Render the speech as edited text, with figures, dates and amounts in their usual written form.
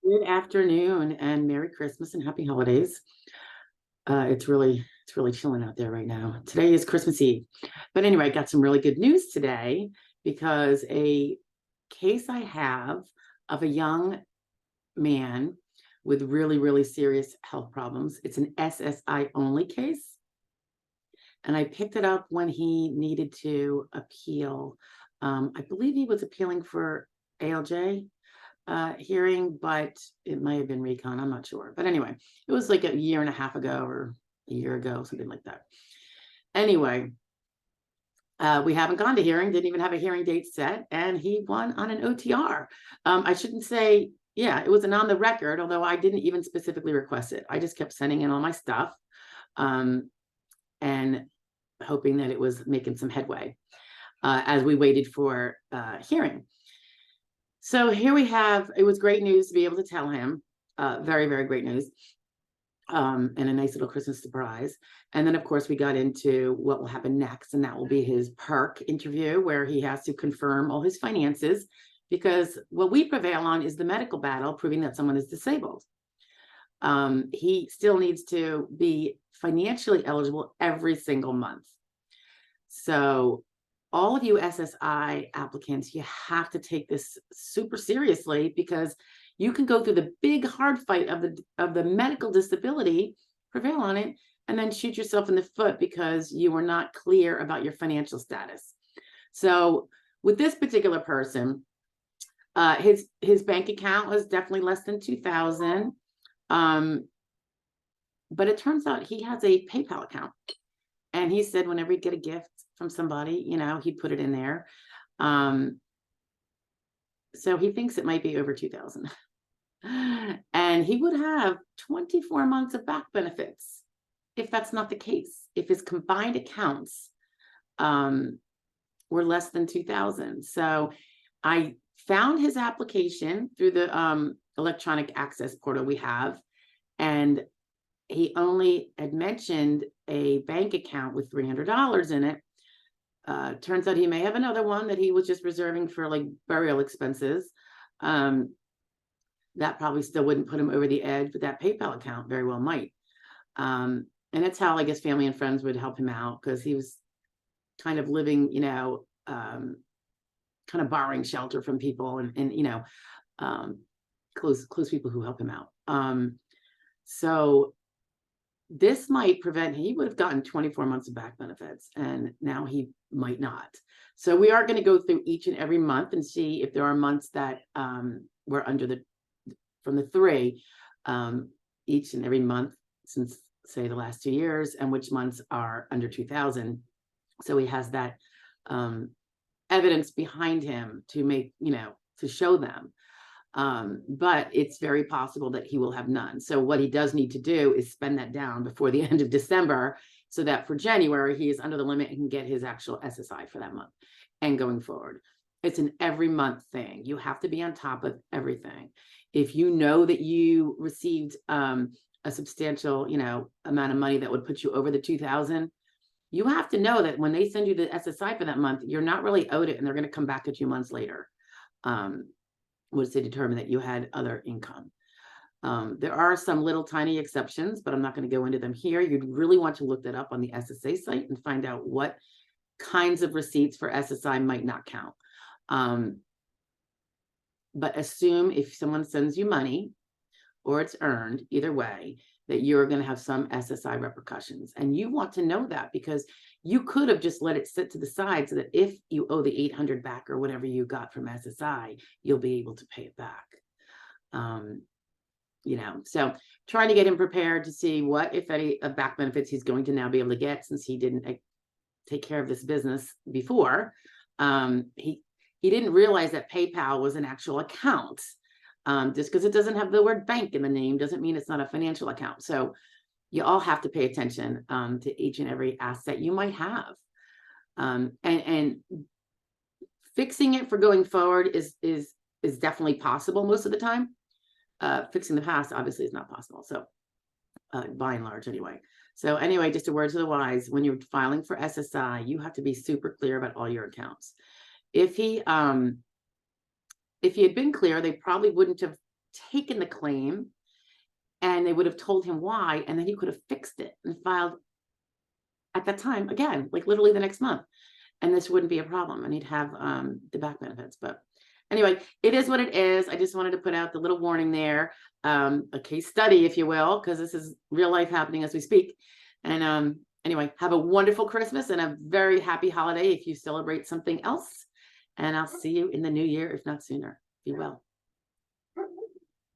Good afternoon and Merry Christmas and Happy Holidays. It's really chilling out there right now. Today is Christmas Eve. But anyway, I got some really good news today because a case I have of a young man with really serious health problems. It's an SSI only case. And I picked it up when he needed to appeal. I believe he was appealing for ALJ hearing, but it might have been recon. I'm not sure. But anyway, it was like a year and a half ago or a year ago, something like that. Anyway, we haven't gone to hearing, didn't even have a hearing date set, and he won on an OTR. I shouldn't say, yeah, it was an on the record, although I didn't even specifically request it. I just kept sending in all my stuff and hoping that it was making some headway as we waited for hearing. So here we have, it was great news to be able to tell him, very great news, and a nice little Christmas surprise. And then, of course, we got into what will happen next, and that will be his PERC interview, where he has to confirm all his finances, because what we prevail on is the medical battle, proving that someone is disabled. He still needs to be financially eligible every single month. So all of you SSI applicants, you have to take this super seriously, because you can go through the big hard fight of the medical disability, prevail on it, and then shoot yourself in the foot because you were not clear about your financial status. So with this particular person, his bank account was definitely less than 2,000. But it turns out he has a PayPal account. And he said whenever he'd get a gift from somebody, he'd put it in there. So he thinks it might be over 2,000. And he would have 24 months of back benefits if that's not the case. If his combined accounts were less than 2,000. So I found his application through the electronic access portal we have, and he only had mentioned a bank account with $300 in it. Turns out he may have another one that he was just reserving for like burial expenses. That probably still wouldn't put him over the edge, but that PayPal account very well might. And that's how I guess family and friends would help him out, because he was kind of living, kind of borrowing shelter from people and close people who help him out. So this might prevent, he would have gotten 24 months of back benefits, and now he might not. So we are going to go through each and every month and see if there are months that were under from the three, each and every month since, say, the last 2 years, and which months are under 2,000. So he has that evidence behind him to make, to show them. But it's very possible that he will have none. So what he does need to do is spend that down before the end of December, so that for January, he is under the limit and can get his actual SSI for that month and going forward. It's an every month thing. You have to be on top of everything. If you know that you received a substantial, amount of money that would put you over the 2,000, you have to know that when they send you the SSI for that month, you're not really owed it, and they're going to come back at you months later. Was to determine that you had other income. There are some little tiny exceptions, but I'm not going to go into them here. You'd really want to look that up on the SSA site and find out what kinds of receipts for SSI might not count. But assume if someone sends you money or it's earned, either way, that you're going to have some SSI repercussions. And you want to know that, because you could have just let it sit to the side so that if you owe the 800 back or whatever you got from SSI, you'll be able to pay it back. So trying to get him prepared to see what, if any, of back benefits he's going to now be able to get, since he didn't take care of this business before. He didn't realize that PayPal was an actual account. Just because it doesn't have the word bank in the name doesn't mean it's not a financial account. So you all have to pay attention to each and every asset you might have. And fixing it for going forward is definitely possible most of the time. Fixing the past obviously is not possible. So by and large anyway. So anyway, just a word to the wise, when you're filing for SSI, you have to be super clear about all your accounts. If he had been clear, they probably wouldn't have taken the claim and they would have told him why, and then he could have fixed it and filed at that time again, like literally the next month. And this wouldn't be a problem, and he'd have the back benefits. But anyway, it is what it is. I just wanted to put out the little warning there, a case study, if you will, because this is real life happening as we speak. And anyway, have a wonderful Christmas and a very happy holiday if you celebrate something else. And I'll see you in the new year, if not sooner. Be well.